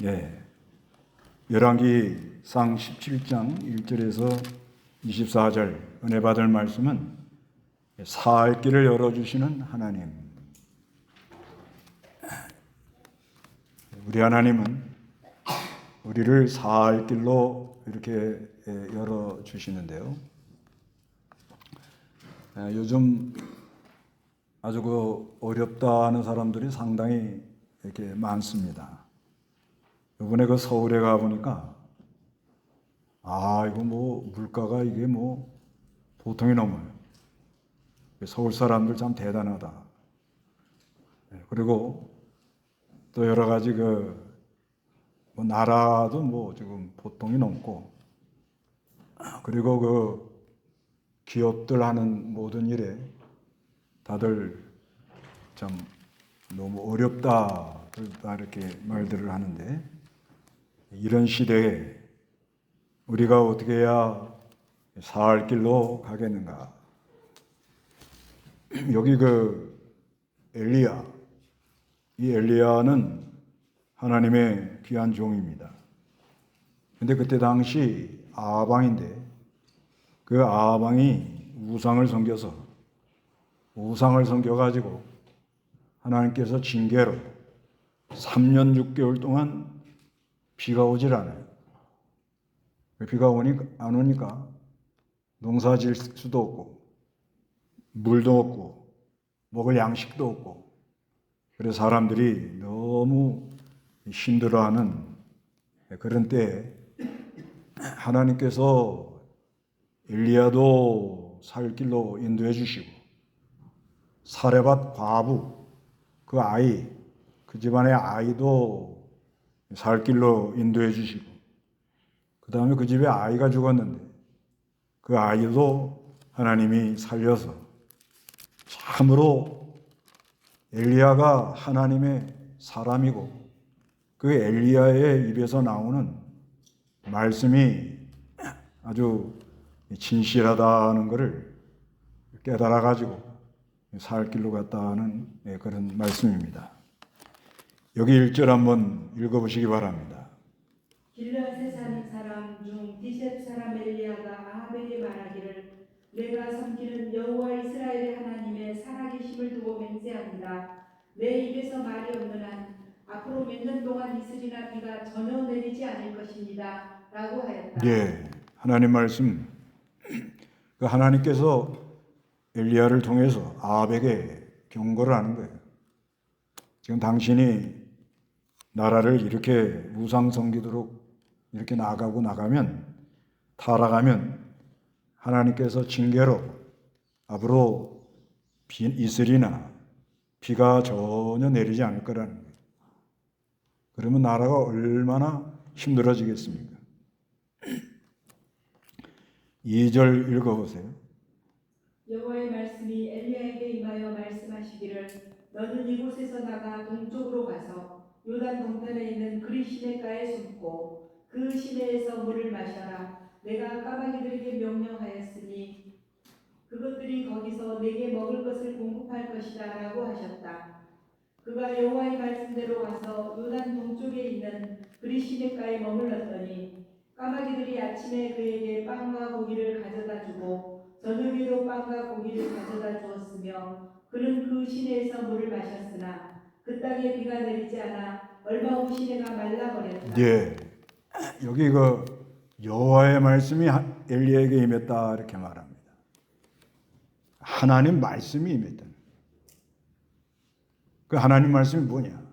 예. 열왕기상 17장 1절에서 24절 은혜 받을 말씀은 살 길을 열어주시는 하나님. 우리 하나님은 우리를 살 길로 이렇게 열어주시는데요. 요즘 아주 어렵다는 사람들이 상당히 이렇게 많습니다. 이번에 서울에 가보니까 이거 물가가 이게 보통이 넘어요. 서울 사람들 참 대단하다. 그리고 또 여러 가지 나라도 지금 보통이 넘고, 그리고 기업들 하는 모든 일에 다들 참 너무 어렵다 이렇게 말들을 하는데, 이런 시대에 우리가 어떻게 해야 살 길로 가겠는가? 여기 엘리야, 이 엘리야는 하나님의 귀한 종입니다. 근데 그때 당시 아방인데, 그 아방이 우상을 섬겨가지고 하나님께서 징계로 3년 6개월 동안 비가 오질 않아요. 비가 안 오니까 농사 지을 수도 없고, 물도 없고, 먹을 양식도 없고, 그래서 사람들이 너무 힘들어하는 그런 때에 하나님께서 엘리야도 살 길로 인도해 주시고, 사레밧 과부 그 집안의 아이도 살 길로 인도해 주시고, 그 다음에 그 집에 아이가 죽었는데 그 아이도 하나님이 살려서, 참으로 엘리야가 하나님의 사람이고, 그 엘리야의 입에서 나오는 말씀이 아주 진실하다는 것을 깨달아가지고 살 길로 갔다는 그런 말씀입니다. 여기 1절 한번 읽어보시기 바랍니다. 길르앗의 사람 중 디셉 사람 엘리야가 아합에게 말하기를, 내가 섬기는 여호와 이스라엘의 하나님의 살아계심을 두고 맹세합니다. 내 입에서 말이 없는 한 앞으로 몇 년 동안 이슬이나 비가 전혀 내리지 않을 것입니다 라고 하였다. 예, 하나님 말씀. 하나님께서 엘리야를 통해서 아합에게 경고를 하는 거예요. 지금 당신이 나라를 이렇게 우상 섬기도록 이렇게 나가면, 타락하면 하나님께서 징계로 앞으로 이슬이나 비가 전혀 내리지 않을 거라는 거예요. 그러면 나라가 얼마나 힘들어지겠습니까? 2절 읽어보세요. 여호와의 말씀이 엘리야에게 임하여 말씀하시기를, 너는 이곳에서 나가 동쪽으로 가서 요단 동편에 있는 그리 시내가에 숨고 그 시내에서 물을 마셔라. 내가 까마귀들에게 명령하였으니 그것들이 거기서 내게 먹을 것을 공급할 것이다 라고 하셨다. 그가 여호와의 말씀대로 가서 요단 동쪽에 있는 그리 시내가에 머물렀더니 까마귀들이 아침에 그에게 빵과 고기를 가져다 주고 저녁에도 빵과 고기를 가져다 주었으며, 그는 그 시내에서 물을 마셨으나 그 땅에 비가 내리지 않아 얼마 후 시내가 말라버렸다. 예, 여기 여호와의 말씀이 엘리야에게 임했다 이렇게 말합니다. 하나님 말씀이 임했다. 그 하나님 말씀이 뭐냐?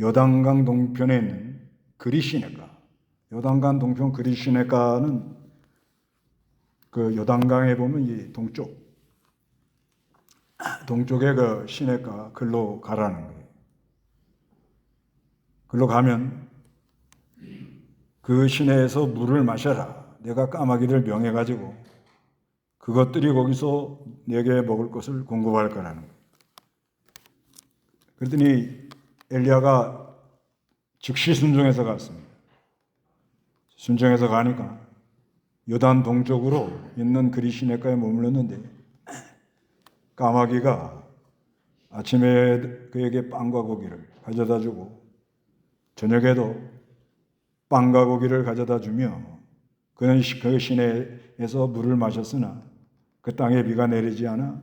요단강 동편에 있는 그리 시내가, 요단강 동편 그리 시내가는 요단강에 보면 이 동쪽에 시내가, 글로 가라는 거예요. 글로 가면 그 시내에서 물을 마셔라. 내가 까마귀를 명해가지고 그것들이 거기서 내게 먹을 것을 공급할 거라는 거예요. 그랬더니 엘리야가 즉시 순종해서 갔습니다. 순종해서 가니까 요단 동쪽으로 있는 그리 시내가에 머물렀는데, 까마귀가 아침에 그에게 빵과 고기를 가져다 주고 저녁에도 빵과 고기를 가져다 주며 그는 그 시내에서 물을 마셨으나 그 땅에 비가 내리지 않아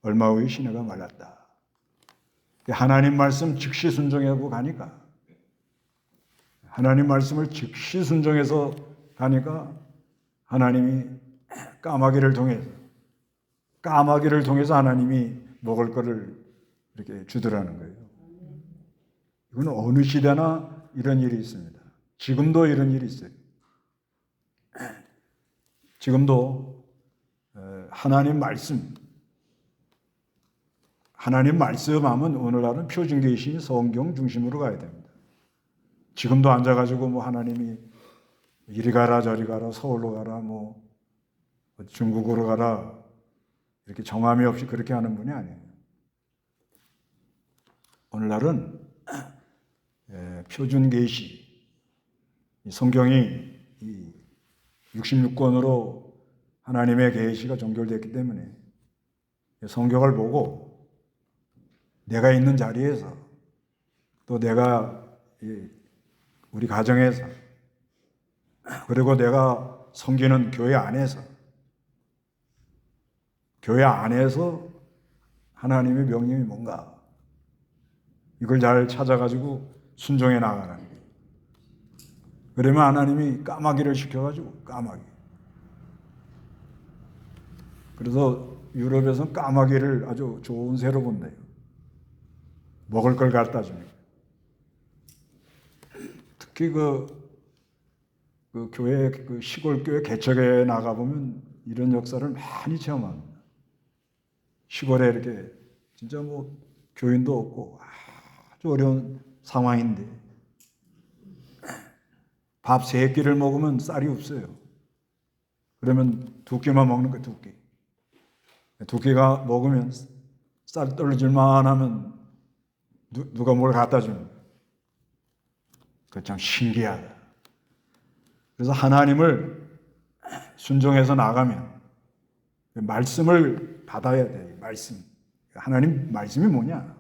얼마 후에 시내가 말랐다. 하나님 말씀 즉시 순종하고 가니까, 하나님 말씀을 즉시 순종해서 가니까 하나님이 까마귀를 통해서 하나님이 먹을 거를 이렇게 주더라는 거예요. 이건 어느 시대나 이런 일이 있습니다. 지금도 이런 일이 있어요. 지금도 하나님 말씀하면 오늘날은 표준 계시 성경 중심으로 가야 됩니다. 지금도 앉아가지고 뭐 하나님이 이리 가라 저리 가라 서울로 가라 뭐 중국으로 가라 이렇게 정함이 없이 그렇게 하는 분이 아니에요. 오늘날은 표준 계시 성경이 66권으로 하나님의 계시가 종결됐기 때문에 성경을 보고 내가 있는 자리에서 또 내가 우리 가정에서 그리고 내가 섬기는 교회 안에서 하나님의 명령이 뭔가 이걸 잘 찾아가지고 순종해 나가는 거예요. 그러면 하나님이 까마귀를 시켜가지고 그래서 유럽에서는 까마귀를 아주 좋은 새로 본대요. 먹을 걸 갖다 줍니다. 특히 그 교회 시골 교회 개척에 나가 보면 이런 역사를 많이 체험합니다. 시골에 이렇게 진짜 뭐 교인도 없고 아주 어려운 상황인데 밥 3끼를 먹으면 쌀이 없어요. 그러면 2끼만 먹는 거예요. 2끼. 2끼가 먹으면 쌀 떨어질만 하면 누가 뭘 갖다 주는 거예요. 그거 참 신기하다. 그래서 하나님을 순종해서 나가면 말씀을 받아야 돼요. 말씀. 하나님 말씀이 뭐냐?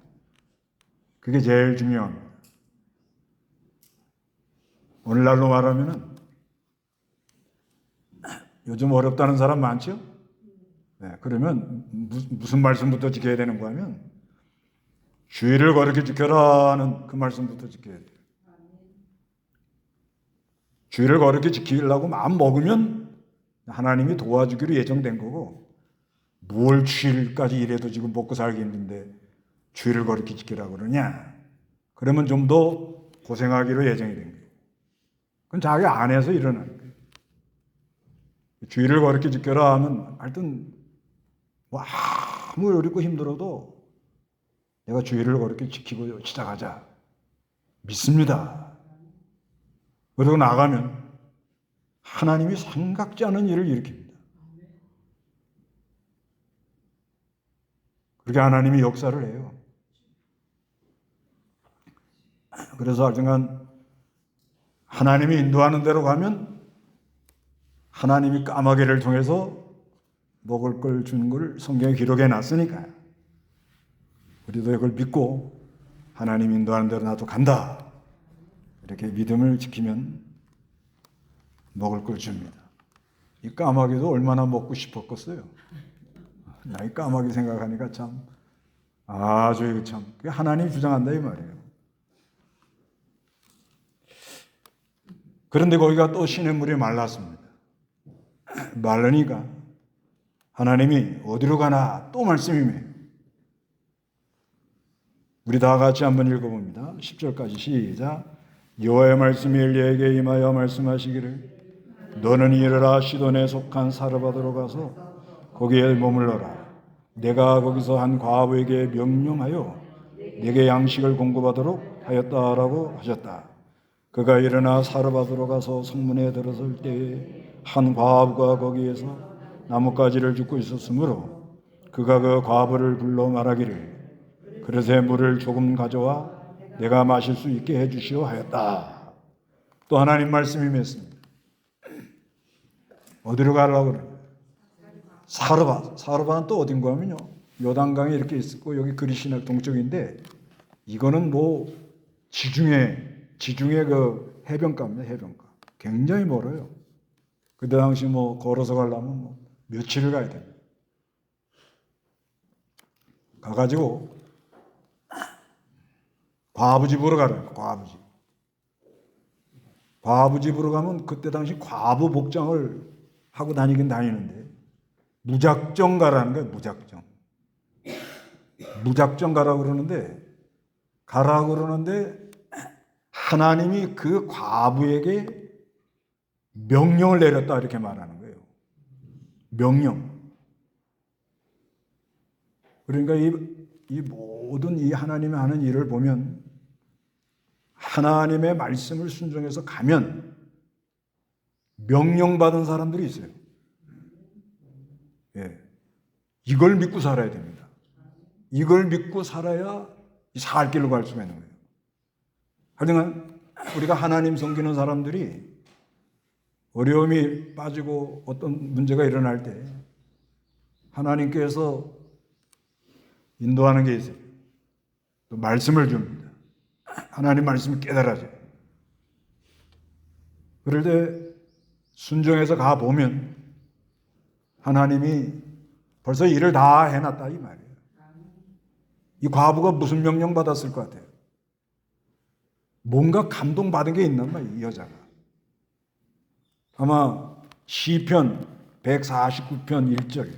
그게 제일 중요합니다. 오늘날로 말하면은 요즘 어렵다는 사람 많죠? 네, 그러면 무슨 말씀부터 지켜야 되는 거 하면 주의를 거룩히 지켜라는 그 말씀부터 지켜야 돼요. 주의를 거룩히 지키려고 마음 먹으면 하나님이 도와주기로 예정된 거고 뭘 주일까지 일해도 지금 먹고 살기 힘든데 주의를 거룩히 지키라고 그러냐? 그러면 좀 더 고생하기로 예정이 된 거예요. 그건 자기 안에서 일어나는 거예요. 주의를 거룩히 지켜라 하면 하여튼 뭐 아무 어렵고 힘들어도 내가 주의를 거룩히 지키고 시작하자. 믿습니다. 그러고 나가면 하나님이 생각지 않은 일을 일으킵니다. 그렇게 하나님이 역사를 해요. 그래서 하여튼간 하나님이 인도하는 대로 가면 하나님이 까마귀를 통해서 먹을 걸 주는 걸 성경에 기록해 놨으니까 우리도 이걸 믿고 하나님 인도하는 대로 나도 간다. 이렇게 믿음을 지키면 먹을 걸 줍니다. 이 까마귀도 얼마나 먹고 싶었겠어요. 이 까마귀 생각하니까 참 아주 참 하나님이 주장한다 이 말이에요. 그런데 거기가 또 시냇물이 말랐습니다. 말르니까 하나님이 어디로 가나 또 말씀이며 우리 다 같이 한번 읽어봅니다. 10절까지 시작. 여호와의 말씀이 엘리야에게 임하여 말씀하시기를 너는 이르라 시돈에 속한 사르밧으로 가서 거기에 머물러라. 내가 거기서 한 과부에게 명령하여 내게 양식을 공급하도록 하였다라고 하셨다. 그가 일어나 사르밧으로 가서 성문에 들어설 때에 한 과부가 거기에서 나뭇가지를 줍고 있었으므로 그가 그 과부를 불러 말하기를 그릇에 물을 조금 가져와 내가 마실 수 있게 해주시오 하였다. 또 하나님 말씀이 맺습니다. 어디로 가려고 그래요? 사르밧은 또 어딘가 하면요 요단강에 이렇게 있고 여기 그리시나 동쪽인데 이거는 뭐 지중해 지중해 그 해변가입니다. 해변가. 굉장히 멀어요. 그때 당시 뭐 걸어서 가려면 뭐 며칠을 가야 됩니다. 가가지고 과부 집으로 가라. 과부 집. 과부 집으로 가면 그때 당시 과부 복장을 하고 다니긴 다니는데 무작정 가라는 거예요. 무작정. 무작정 가라고 그러는데 하나님이 그 과부에게 명령을 내렸다 이렇게 말하는 거예요. 명령. 그러니까 이 모든 이 하나님이 하는 일을 보면 하나님의 말씀을 순종해서 가면 명령받은 사람들이 있어요. 예. 이걸 믿고 살아야 됩니다. 이걸 믿고 살아야 살 길로 갈 수가 있는 거예요. 하여간 우리가 하나님 섬기는 사람들이 어려움이 빠지고 어떤 문제가 일어날 때 하나님께서 인도하는 게 있어요. 또 말씀을 줍니다. 하나님 말씀을 깨달아져요. 그럴 때 순종해서 가보면 하나님이 벌써 일을 다 해놨다 이 말이에요. 이 과부가 무슨 명령 받았을 것 같아요? 뭔가 감동받은 게 있나 봐, 이 여자가. 아마 시편 149편 1절.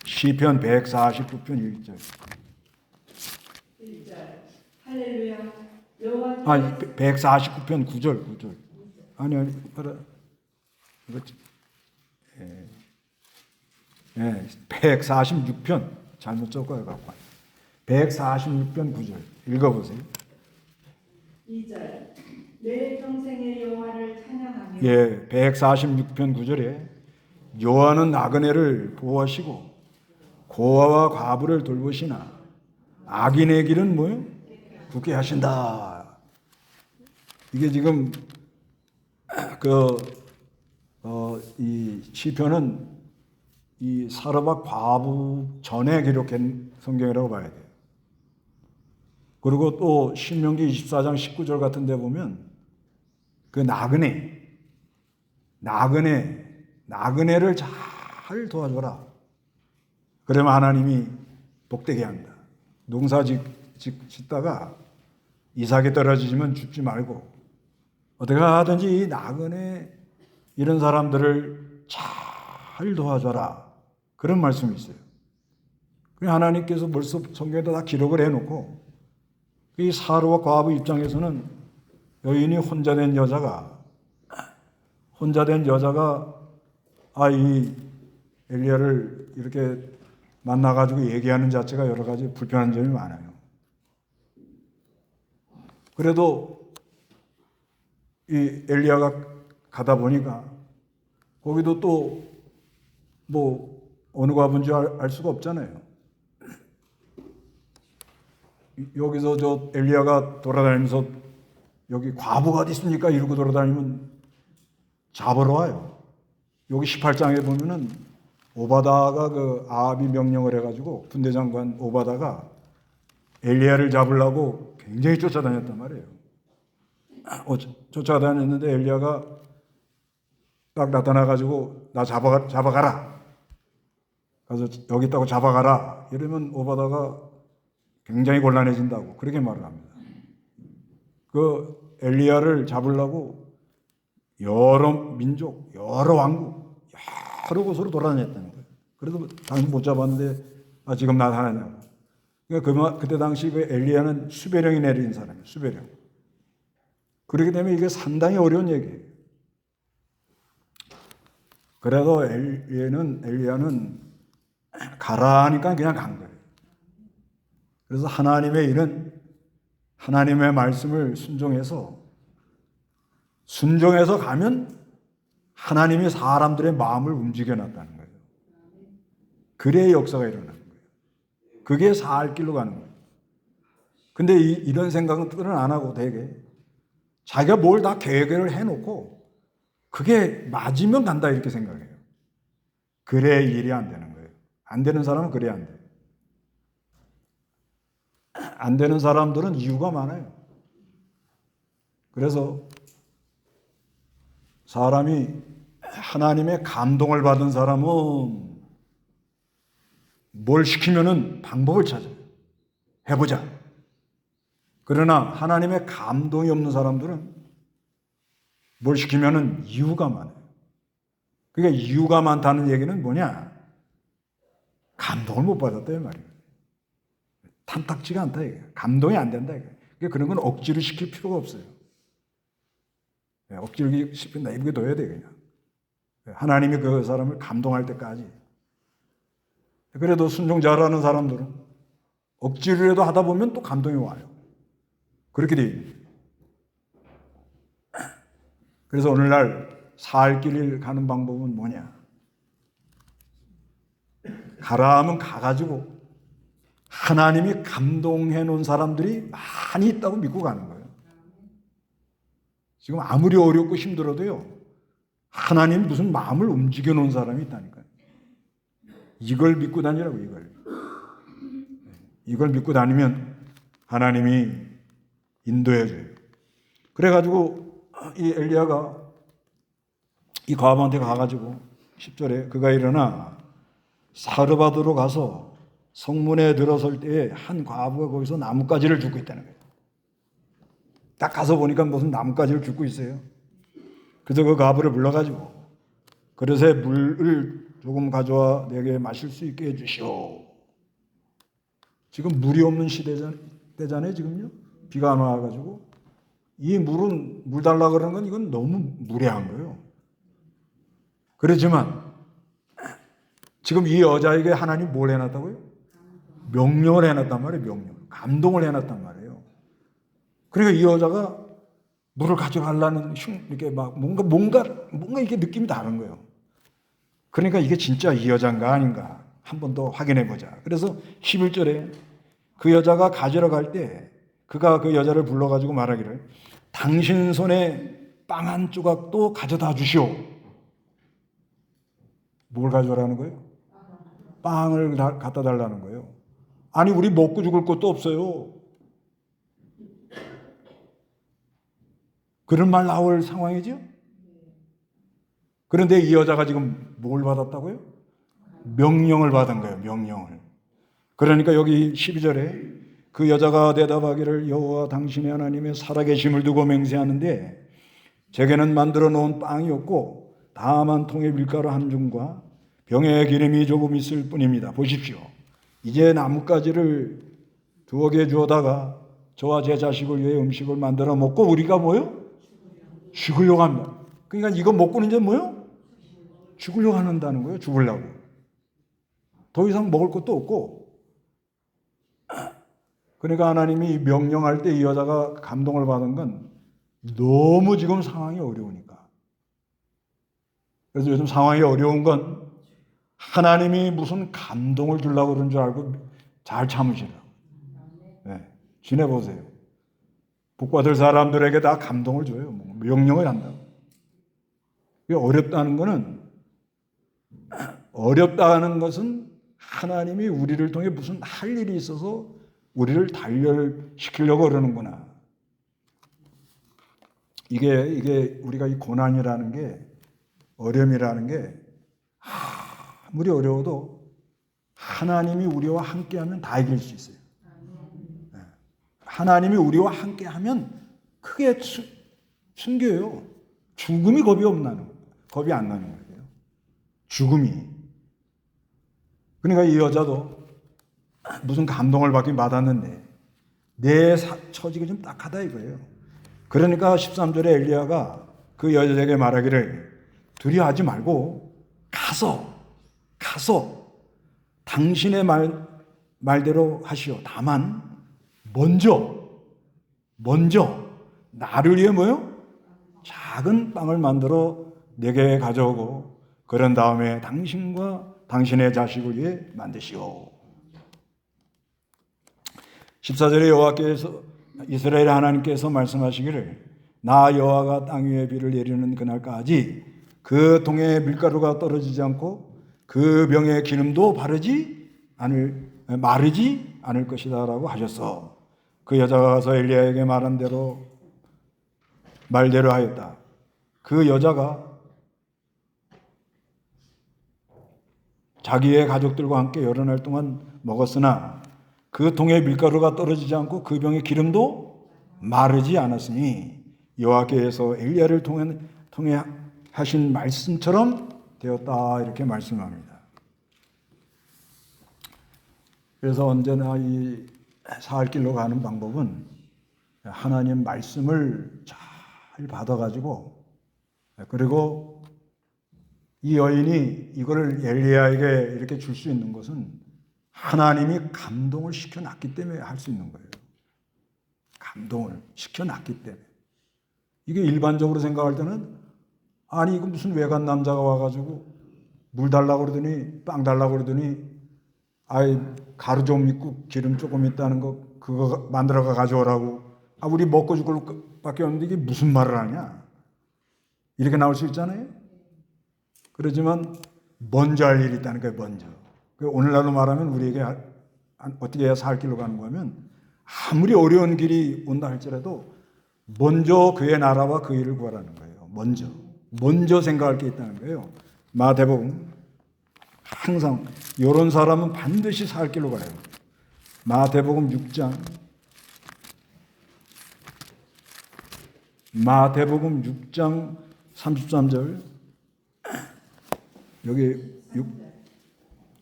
시편 149편 1절. 1절 할렐루야 여호와 149편 9절. 아니, 봐라. 이거, 146편. 잘못 적어갖고. 146편 9절. 읽어보세요. 2절 내 평생의 여호와를 찬양하며 146편 9절에 여호와는 나그네를 보호하시고 고아와 과부를 돌보시나 악인의 길은 뭐요? 굳게 하신다. 이게 지금 이 시편은 이 사르밧 과부 전에 기록한 성경이라고 봐야 돼요. 그리고 또 신명기 24장 19절 같은 데 보면 그 나그네를 잘 도와줘라. 그러면 하나님이 복되게 한다. 농사 짓다가 이삭이 떨어지면 죽지 말고 어떻게 하든지 이 나그네 이런 사람들을 잘 도와줘라. 그런 말씀이 있어요. 하나님께서 벌써 성경에다 다 기록을 해놓고 이 사르와 과부 입장에서는 여인이 혼자 된 여자가 이 엘리야를 이렇게 만나가지고 얘기하는 자체가 여러 가지 불편한 점이 많아요. 그래도 이 엘리야가 가다 보니까 거기도 또 뭐 어느 과부인지 알 수가 없잖아요. 여기서 저 엘리야가 돌아다니면서 여기 과부가 어디 있습니까? 이러고 돌아다니면 잡으러 와요. 여기 18장에 보면은 오바다가 그 아합이 명령을 해가지고 군대장관 오바다가 엘리야를 잡으려고 굉장히 쫓아다녔단 말이에요. 쫓아다녔는데 엘리야가 딱 나타나가지고 나 잡아가라. 가서 여기 있다고 잡아가라. 이러면 오바다가 굉장히 곤란해진다고 그렇게 말을 합니다. 그 엘리야를 잡으려고 여러 민족, 여러 왕국, 여러 곳으로 돌아다녔다는 거예요. 그래도 당신 못 잡았는데 지금 나타나냐고. 그러니까 그때 당시 그 엘리야는 수배령이 내린 사람이에요. 수배령. 그렇기 때문에 이게 상당히 어려운 얘기예요. 그래도 엘리야는 가라 하니까 그냥 간 거예요. 그래서 하나님의 일은 하나님의 말씀을 순종해서 가면 하나님이 사람들의 마음을 움직여 놨다는 거예요. 그래야 역사가 일어나는 거예요. 그게 살 길로 가는 거예요. 근데 이런 생각들은 안 하고 되게 자기가 뭘 다 계획을 해놓고 그게 맞으면 간다 이렇게 생각해요. 그래야 일이 안 되는 거예요. 안 되는 사람은 그래야 안 돼요. 안 되는 사람들은 이유가 많아요. 그래서 사람이 하나님의 감동을 받은 사람은 뭘 시키면은 방법을 찾아요. 해보자. 그러나 하나님의 감동이 없는 사람들은 뭘 시키면은 이유가 많아요. 그러니까 이유가 많다는 얘기는 뭐냐? 감동을 못 받았다 이 말이에요. 탐탁지가 않다 이게. 감동이 안 된다 이게. 그러니까 그런 건 억지로 시킬 필요가 없어요. 억지로 시키면 내버려 둬야 돼 그냥. 하나님이 그 사람을 감동할 때까지. 그래도 순종 잘하는 사람들은 억지로라도 하다 보면 또 감동이 와요. 그렇게 돼 있는. 그래서 오늘날 살 길을 가는 방법은 뭐냐? 가라 하면 가가지고 하나님이 감동해 놓은 사람들이 많이 있다고 믿고 가는 거예요. 지금 아무리 어렵고 힘들어도요, 하나님 무슨 마음을 움직여 놓은 사람이 있다니까요. 이걸 믿고 다니라고, 이걸 믿고 다니면 하나님이 인도해 줘요. 그래가지고 이 엘리야가 이 과부한테 가가지고 10절에 그가 일어나 사르바드로 가서 성문에 들어설 때에 한 과부가 거기서 나뭇가지를 줍고 있다는 거예요. 딱 가서 보니까 무슨 나뭇가지를 줍고 있어요. 그래서 그 과부를 불러가지고 그릇에 물을 조금 가져와 내게 마실 수 있게 해주시오. 지금 물이 없는 시대잖아요 지금요. 비가 안 와가지고 이 물은 물 달라 그러는 건 이건 너무 무례한 거예요. 그렇지만 지금 이 여자에게 하나님 뭘 해놨다고요? 명령을 해놨단 말이에요. 명령. 감동을 해놨단 말이에요. 그러니까 이 여자가 물을 가져가려는 이렇게 막 뭔가 이렇게 느낌이 다른 거예요. 그러니까 이게 진짜 이 여자인가 아닌가 한 번 더 확인해 보자. 그래서 11절에 그 여자가 가지러 갈 때 그가 그 여자를 불러가지고 말하기를 당신 손에 빵 한 조각도 가져다 주시오. 뭘 가져오라는 거예요? 빵을 갖다 달라는 거예요. 아니 우리 먹고 죽을 것도 없어요. 그런 말 나올 상황이죠? 그런데 이 여자가 지금 뭘 받았다고요? 명령을 받은 거예요. 명령을. 그러니까 여기 12절에 그 여자가 대답하기를 여호와 당신의 하나님의 살아계심을 두고 맹세하는데 제게는 만들어 놓은 빵이 없고 다만 통에 밀가루 한 줌과 병에 기름이 조금 있을 뿐입니다. 보십시오. 이제 나뭇가지를 두어 개 주어다가 저와 제 자식을 위해 음식을 만들어 먹고 우리가 뭐요? 죽으려고 합니다. 그러니까 이거 먹고는 이제 뭐요? 죽으려고 한다는 거예요. 죽으려고. 더 이상 먹을 것도 없고. 그러니까 하나님이 명령할 때 이 여자가 감동을 받은 건 너무 지금 상황이 어려우니까. 그래서 요즘 상황이 어려운 건 하나님이 무슨 감동을 주려고 그런 줄 알고 잘 참으시라고. 네, 지내보세요. 복받을 사람들에게 다 감동을 줘요. 명령을 한다고. 어렵다는 것은 하나님이 우리를 통해 무슨 할 일이 있어서 우리를 단련시키려고 그러는구나. 이게 우리가 이 고난이라는 게 어려움이라는 게 아무리 어려워도 하나님이 우리와 함께하면 다 이길 수 있어요. 하나님이 우리와 함께하면 크게 숨겨요. 죽음이 겁이 안 나는 거예요. 죽음이. 그러니까 이 여자도 무슨 감동을 받긴 받았는데 내 처지가 좀 딱하다 이거예요. 그러니까 13절에 엘리야가 그 여자에게 말하기를 두려워하지 말고 가서 당신의 말대로 하시오. 다만 먼저 나를 위해 뭐요? 작은 빵을 만들어 내게 가져오고 그런 다음에 당신과 당신의 자식을 위해 만드시오. 14절에 여호와께서 이스라엘 하나님께서 말씀하시기를 나 여호와가 땅 위에 비를 내리는 그날까지 그 통에 밀가루가 떨어지지 않고 그 병에 기름도 마르지 않을 것이다라고 하셨어. 그 여자가 가서 엘리야에게 말한 대로 말대로 하였다. 그 여자가 자기의 가족들과 함께 여러 날 동안 먹었으나 그 통에 밀가루가 떨어지지 않고 그 병의 기름도 마르지 않았으니 여호와께서 엘리야를 통해 하신 말씀처럼 되었다. 이렇게 말씀합니다. 그래서 언제나 이 살 길로 가는 방법은 하나님 말씀을 잘 받아가지고, 그리고 이 여인이 이거를 엘리야에게 이렇게 줄 수 있는 것은 하나님이 감동을 시켜놨기 때문에 할 수 있는 거예요. 감동을 시켜놨기 때문에. 이게 일반적으로 생각할 때는 아니 이거 무슨 외간 남자가 와가지고 물 달라고 그러더니 빵 달라고 그러더니 아이 가루 좀 있고 기름 조금 있다는 거 그거 만들어가 가져오라고, 아 우리 먹고 죽을 밖에 없는데 이게 무슨 말을 하냐, 이렇게 나올 수 있잖아요. 그렇지만 먼저 할 일이 있다는 거예요. 먼저. 오늘날로 말하면 우리에게 어떻게 해야 살 길로 가는 거면 아무리 어려운 길이 온다 할지라도 먼저 그의 나라와 그 일을 구하라는 거예요. 먼저 생각할 게 있다는 거예요. 마태복음 항상 이런 사람은 반드시 살 길로 가요. 마태복음 6장 33절 여기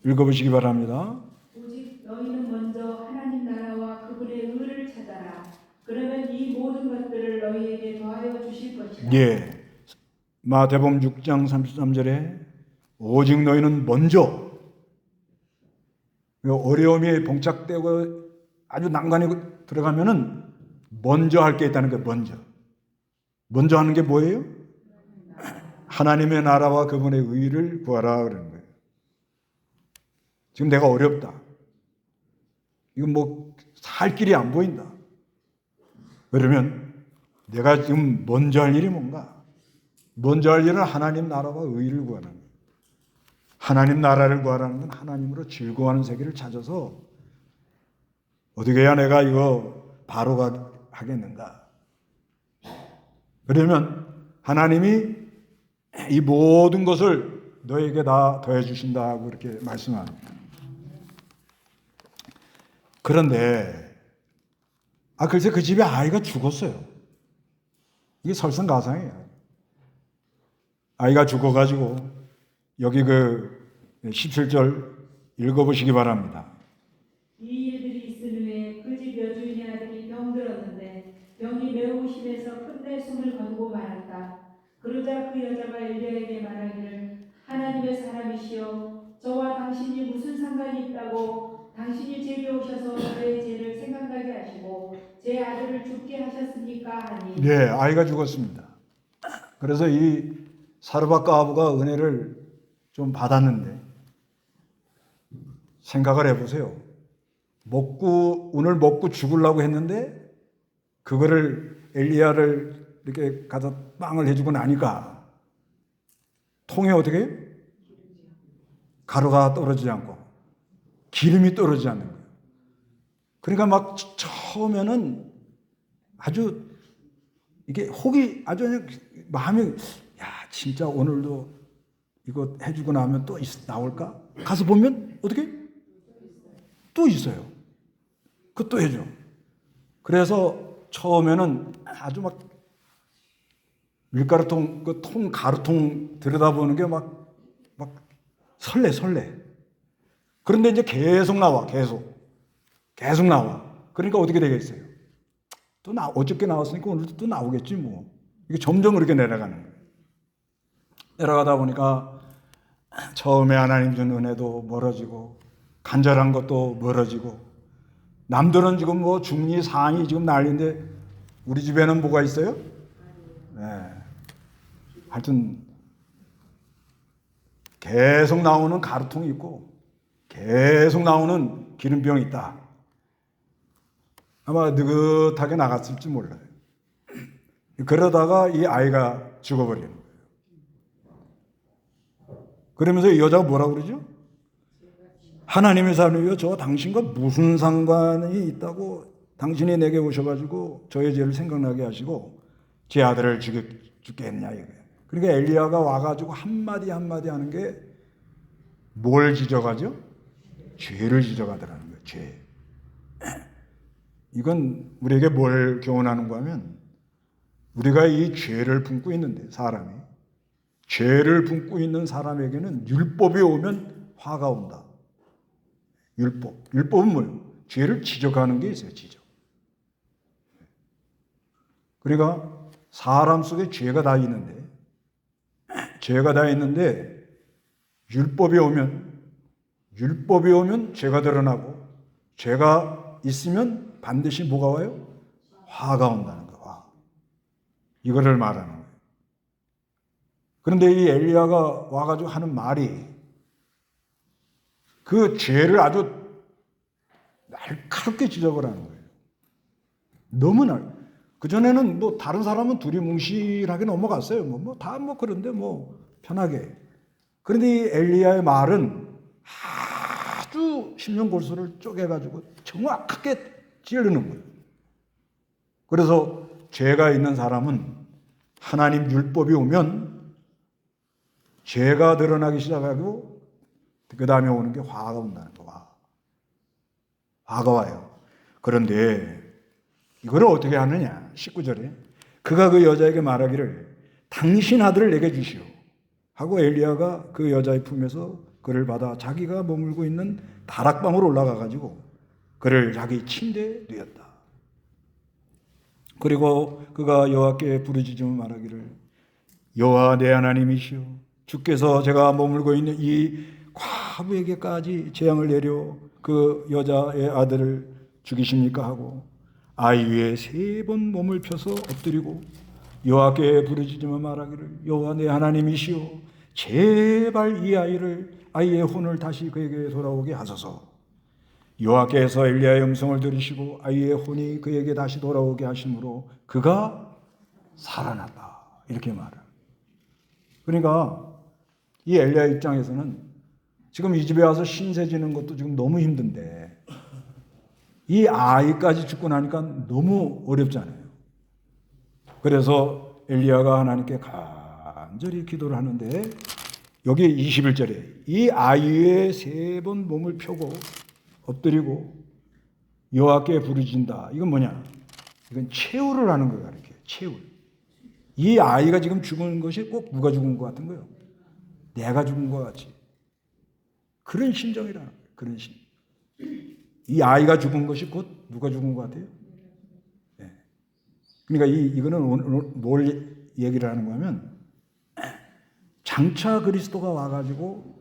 읽어보시기 바랍니다. 오직 너희는 먼저 하나님 나라와 그분의 의를 찾아라. 그러면 이 모든 것들을 너희에게 더하여 주실 것이다. 예, 마태복음 6장 33절에 오직 너희는 먼저, 어려움이 봉착되고 아주 난관이 들어가면은 먼저 할 게 있다는 거예요. 먼저 하는 게 뭐예요? 하나님의 나라와 그분의 의를 구하라 그러는 거예요. 지금 내가 어렵다. 이건 뭐 살 길이 안 보인다. 그러면 내가 지금 먼저 할 일이 뭔가? 먼저 할 일은 하나님 나라와 의를 구하는 거예요. 하나님 나라를 구하라는 건 하나님으로 즐거워하는 세계를 찾아서 어떻게 해야 내가 이거 바로 하겠는가? 그러면 하나님이 이 모든 것을 너에게 다 더해 주신다고 이렇게 말씀합니다. 그런데 글쎄 그 집에 아이가 죽었어요. 이게 설상가상이에요. 아이가 죽어가지고 여기 그 17절 읽어보시기 바랍니다. 이 일들이 있은 후에 그 집 여주인의 아들이 병들었는데 병이 매우 심해서 끝내 숨을 거두고 말았다. 그러자 그 여자가 엘리야에게 말하기를 하나님의 사람이시여 저와 당신이 무슨 상관이 있다고 당신이 제게 오셔서 저의 죄를 생각나게 하시고 제 아들을 죽게 하셨습니까? 하니 네, 아이가 죽었습니다. 그래서 이 사르밧과 아부가 은혜를 좀 받았는데 생각을 해보세요. 오늘 먹고 죽으려고 했는데 그거를 엘리야를 이렇게 가서 빵을 해주고 나니까 통에 어떻게 해요? 가루가 떨어지지 않고 기름이 떨어지지 않는 거예요. 그러니까 막 처음에는 아주 이게 혹이 아주 그냥 마음이 야 진짜 오늘도 이거 해주고 나면 또 나올까? 가서 보면 어떻게? 또 있어요. 그것도 해줘. 그래서 처음에는 아주 막 밀가루통, 가루통 들여다보는 게 막 설레. 그런데 이제 계속 나와. 그러니까 어떻게 되겠어요? 어저께 나왔으니까 오늘도 또 나오겠지 뭐. 이게 점점 그렇게 내려가는 거예요. 내려가다 보니까 처음에 하나님 준 은혜도 멀어지고 간절한 것도 멀어지고 남들은 지금 뭐 중리 상이 지금 난리인데 우리 집에는 뭐가 있어요? 네. 하여튼 계속 나오는 가루통이 있고 계속 나오는 기름병이 있다. 아마 느긋하게 나갔을지 몰라요. 그러다가 이 아이가 죽어버리는 거예요. 그러면서 이 여자가 뭐라고 그러죠? 하나님의 사람이요, 저와 당신과 무슨 상관이 있다고 당신이 내게 오셔가지고 저의 죄를 생각나게 하시고 제 아들을 죽겠느냐 이거예요. 그러니까 엘리야가 와가지고 한마디 한마디 하는 게 뭘 지적하죠? 죄를 지적하더라는 거예요. 죄. 이건 우리에게 뭘 교훈하는 거 하면 우리가 이 죄를 품고 있는데 사람이 죄를 품고 있는 사람에게는 율법이 오면 화가 온다. 율법은 뭐예요? 죄를 지적하는 게 있어요. 지적. 그러니까 사람 속에 죄가 다 있는데 율법이 오면 죄가 드러나고 죄가 있으면 반드시 뭐가 와요? 화가 온다는 거. 화. 이거를 말하는 거예요. 그런데 이 엘리야가 와가지고 하는 말이 그 죄를 아주 날카롭게 지적을 하는 거예요. 너무 그전에는 뭐 다른 사람은 두리뭉실하게 넘어갔어요. 다 그런데 편하게. 그런데 이 엘리야의 말은 아주 심령골수를 쪼개가지고 정확하게 찌르는 거예요. 그래서 죄가 있는 사람은 하나님 율법이 오면 죄가 드러나기 시작하고 그 다음에 오는 게 화가 온다는 거. 화가 와요. 그런데 이걸 어떻게 하느냐? 19절에 그가 그 여자에게 말하기를 당신 아들을 내게 주시오 하고 엘리야가 그 여자의 품에서 그를 받아 자기가 머물고 있는 다락방으로 올라가 가지고 그를 자기 침대에 누였다. 그리고 그가 여호와께 부르짖으며 말하기를 여호와 내 하나님이시오 주께서 제가 머물고 있는 이 과부에게까지 재앙을 내려 그 여자의 아들을 죽이십니까 하고 아이 위에 3번 몸을 펴서 엎드리고 여호와께 부르짖으며 말하기를 여호와 내 하나님이시오 제발 이 아이의 혼을 다시 그에게 돌아오게 하소서. 여호와께서 엘리야의 음성을 들으시고 아이의 혼이 그에게 다시 돌아오게 하심으로 그가 살아났다. 이렇게 말해요. 그러니까 이 엘리야 입장에서는 지금 이 집에 와서 신세 지는 것도 지금 너무 힘든데 이 아이까지 죽고 나니까 너무 어렵잖아요. 그래서 엘리야가 하나님께 간절히 기도를 하는데 여기 21절에 이 아이의 3번 몸을 펴고 엎드리고 여호와께 부르짖는다. 이건 뭐냐? 이건 최후를 하는 거예요. 이렇게 최후. 이 아이가 지금 죽은 것이 꼭 누가 죽은 것 같은 거예요. 내가 죽은 것 같이. 그런 심정이라는 거예요. 그런 심. 이 아이가 죽은 것이 곧 누가 죽은 것 같아요? 네. 그러니까 이거는 오늘 뭘 얘기를 하는 거냐면 장차 그리스도가 와가지고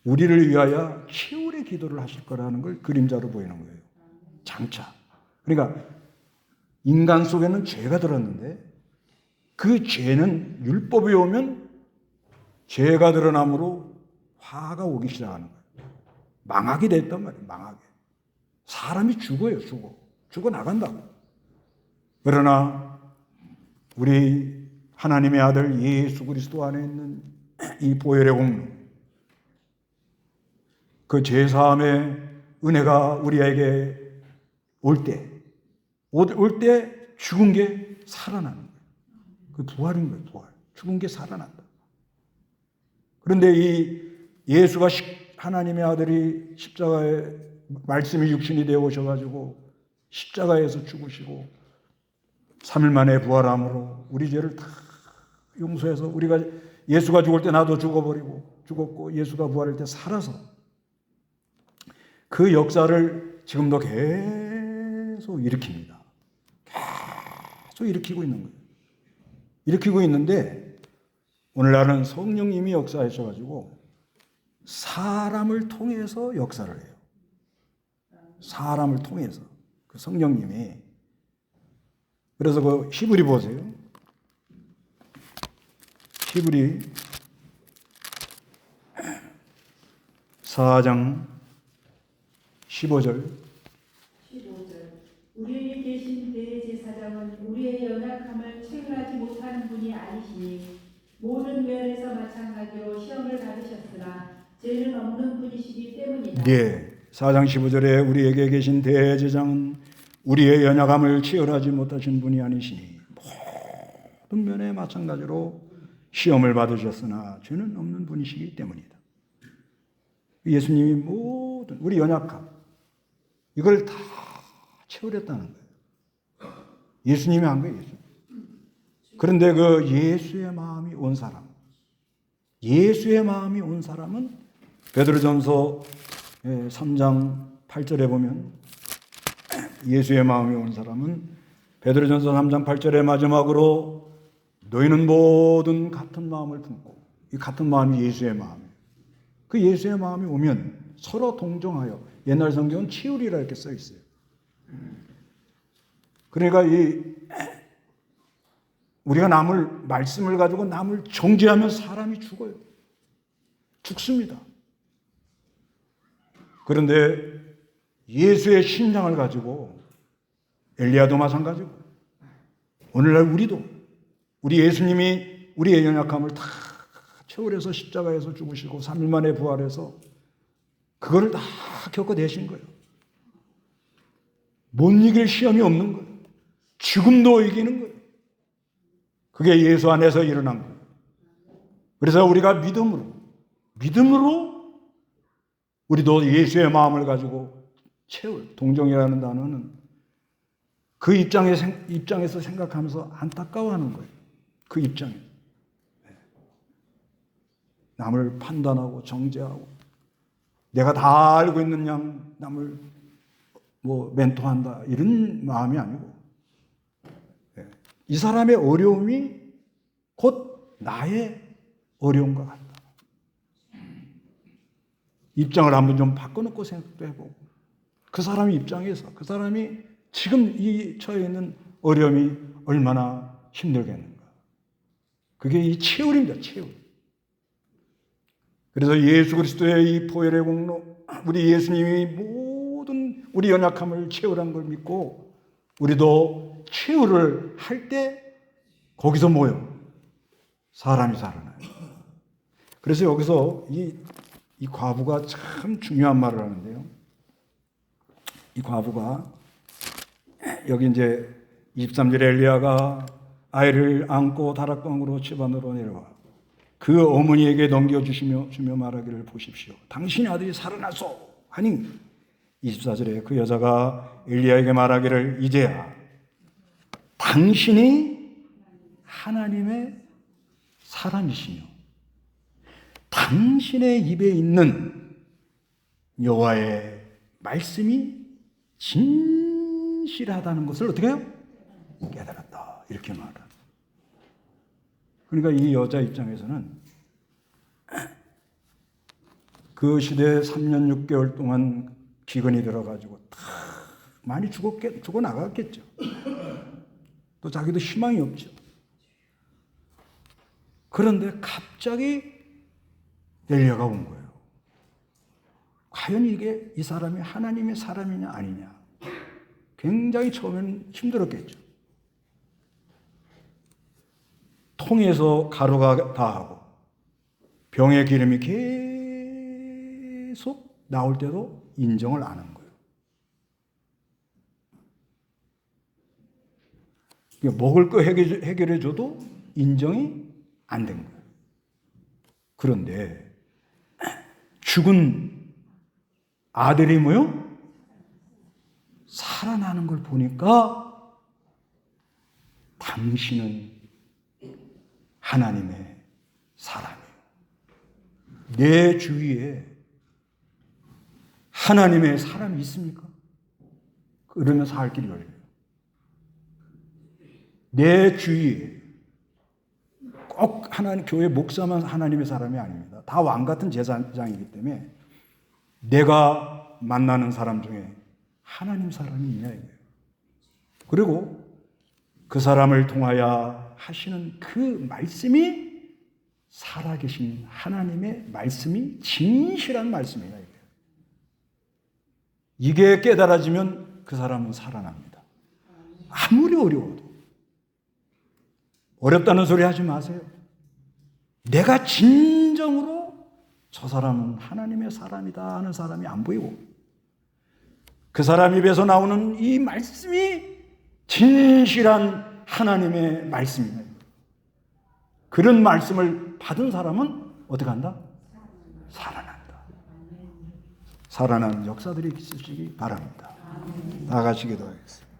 우리를 위하여 최후의 기도를 하실 거라는 걸 그림자로 보이는 거예요. 장차. 그러니까 인간 속에는 죄가 들었는데 그 죄는 율법이 오면 죄가 드러남으로 화가 오기 시작하는 거예요. 망하게 됐단 말이에요. 망하게. 사람이 죽어요. 죽어 나간다고. 그러나 우리 하나님의 아들 예수 그리스도 안에 있는 이 보혈의 공로, 그 죄사함의 은혜가 우리에게 올 때 죽은 게 살아나는 거예요. 그 부활인 거예요. 부활. 죽은 게 살아난다. 그런데 이 예수가 하나님의 아들이 십자가에 말씀이 육신이 되어 오셔가지고 십자가에서 죽으시고 3일 만에 부활함으로 우리 죄를 다 용서해서 우리가 예수가 죽을 때 나도 죽었고 예수가 부활할 때 살아서 그 역사를 지금도 계속 일으킵니다. 계속 일으키고 있는 거예요. 일으키고 있는데 오늘날은 성령님이 역사하셔가지고 사람을 통해서 역사를 해요. 사람을 통해서 그 성령님이. 그래서 그 히브리 보세요. 히브리 4장 15절. 우리에게 계신 대제사장은 우리의 연약함을 체휼하지 못하는 분이 아니시니 모든 면에서 마찬가지로 시험을 받으셨으나 죄는 없는 분이시기 때문이다. 네. 4장 15절에 우리에게 계신 대제사장은 우리의 연약함을 치열하지 못하신 분이 아니시니 모든 면에 마찬가지로 시험을 받으셨으나 죄는 없는 분이시기 때문이다. 예수님이 모든 우리 연약함 이걸 다 채우렸다는 거예요. 예수님이 한 거예요. 예수님. 그런데 그 예수의 마음이 온 사람, 예수의 마음이 온 사람은 베드로전서 3장 8절에 보면 예수의 마음이 온 사람은 베드로전서 3장 8절의 마지막으로 너희는 모든 같은 마음을 품고 이 같은 마음이 예수의 마음이에요. 그 예수의 마음이 오면 서로 동정하여 옛날 성경은 치우리라 이렇게 써 있어요. 그러니까 우리가 말씀을 가지고 남을 정죄하면 사람이 죽어요. 죽습니다. 그런데 예수의 심장을 가지고 엘리야도 마찬가지고 오늘날 우리도 우리 예수님이 우리의 연약함을 다 채우려서 십자가에서 죽으시고 3일 만에 부활해서 그거를 다 겪어내신 거예요. 못 이길 시험이 없는 거예요. 죽음도 이기는 거예요. 그게 예수 안에서 일어난 거예요. 그래서 우리가 믿음으로 우리도 예수의 마음을 가지고 채울 동정이라는 단어는 그 입장에서 생각하면서 안타까워하는 거예요. 그 입장에 남을 판단하고 정죄하고 내가 다 알고 있는 양 남을 멘토한다 이런 마음이 아니고 이 사람의 어려움이 곧 나의 어려움과 같다. 입장을 한번 좀 바꿔놓고 생각도 해보고 그 사람의 입장에서 그 사람이 지금 이 처해 있는 어려움이 얼마나 힘들겠는가. 그게 이 채울입니다. 채울. 그래서 예수 그리스도의 이 보혈의 공로 우리 예수님이 모든 우리 연약함을 채우라는 걸 믿고 우리도 치유를 할 때 거기서 뭐요? 사람이 살아나요. 그래서 여기서 이 과부가 참 중요한 말을 하는데요. 이 과부가 여기 이제 23절에 엘리야가 아이를 안고 다락방으로 집안으로 내려와 그 어머니에게 넘겨주시며 말하기를 보십시오. 당신의 아들이 살아났소. 하니 24절에 그 여자가 엘리야에게 말하기를 이제야 당신이 하나님의 사람이시며 당신의 입에 있는 여호와의 말씀이 진실하다는 것을 어떻게 해요? 깨달았다. 이렇게 말합니다. 그러니까 이 여자 입장에서는 그 시대에 3년 6개월 동안 기근이 들어가지고 다 많이 죽어 나갔겠죠. 또 자기도 희망이 없죠. 그런데 갑자기 엘리야가 온 거예요. 과연 이게 이 사람이 하나님의 사람이냐 아니냐. 굉장히 처음에는 힘들었겠죠. 통에서 가루가 다하고 병의 기름이 계속 나올 때도 인정을 안 한 거예요. 먹을 거 해결해 줘도 인정이 안 된 거예요. 그런데 죽은 아들이 뭐요? 살아나는 걸 보니까 당신은 하나님의 사람이에요. 내 주위에 하나님의 사람이 있습니까? 그러면서 할 길이 열려요. 내 주위에 꼭 하나님 교회 목사만 하나님의 사람이 아닙니다. 다 왕 같은 제사장이기 때문에 내가 만나는 사람 중에 하나님 사람이 있냐 이거예요. 그리고 그 사람을 통하여 하시는 그 말씀이 살아계신 하나님의 말씀이 진실한 말씀이다 이거예요. 이게 깨달아지면 그 사람은 살아납니다. 아무리 어려워도 어렵다는 소리 하지 마세요. 내가 진정으로 저 사람은 하나님의 사람이다 하는 사람이 안 보이고 그 사람 입에서 나오는 이 말씀이 진실한 하나님의 말씀입니다. 그런 말씀을 받은 사람은 어떻게 한다? 살아난다. 살아나는 역사들이 있으시기 바랍니다. 다 같이 기도하겠습니다.